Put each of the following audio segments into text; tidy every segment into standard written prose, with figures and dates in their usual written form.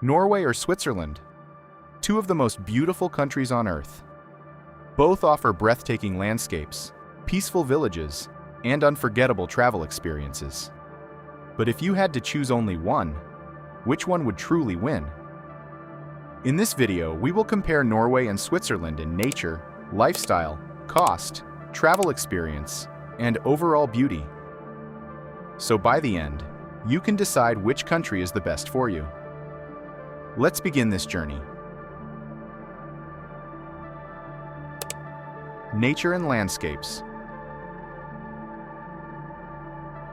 Norway or Switzerland, two of the most beautiful countries on Earth. Both offer breathtaking landscapes, peaceful villages, and unforgettable travel experiences. But if you had to choose only one, which one would truly win? In this video, we will compare Norway and Switzerland in nature, lifestyle, cost, travel experience, and overall beauty. So by the end, you can decide which country is the best for you. Let's begin this journey. Nature and landscapes.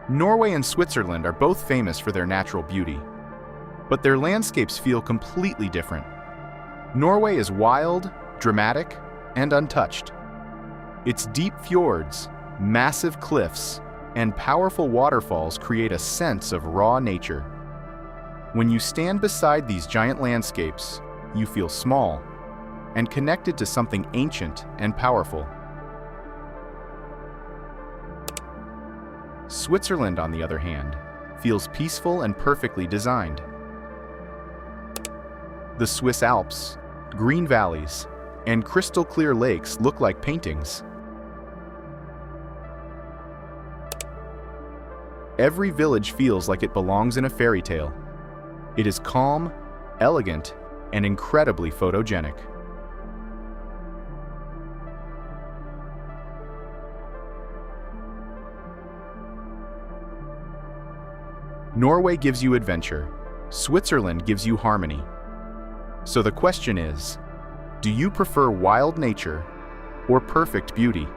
Norway and Switzerland are both famous for their natural beauty, but their landscapes feel completely different. Norway is wild, dramatic, and untouched. Its deep fjords, massive cliffs, and powerful waterfalls create a sense of raw nature. When you stand beside these giant landscapes, you feel small and connected to something ancient and powerful. Switzerland, on the other hand, feels peaceful and perfectly designed. The Swiss Alps, green valleys, and crystal-clear lakes look like paintings. Every village feels like it belongs in a fairy tale. It is calm, elegant, and incredibly photogenic. Norway gives you adventure. Switzerland gives you harmony. So the question is, do you prefer wild nature or perfect beauty?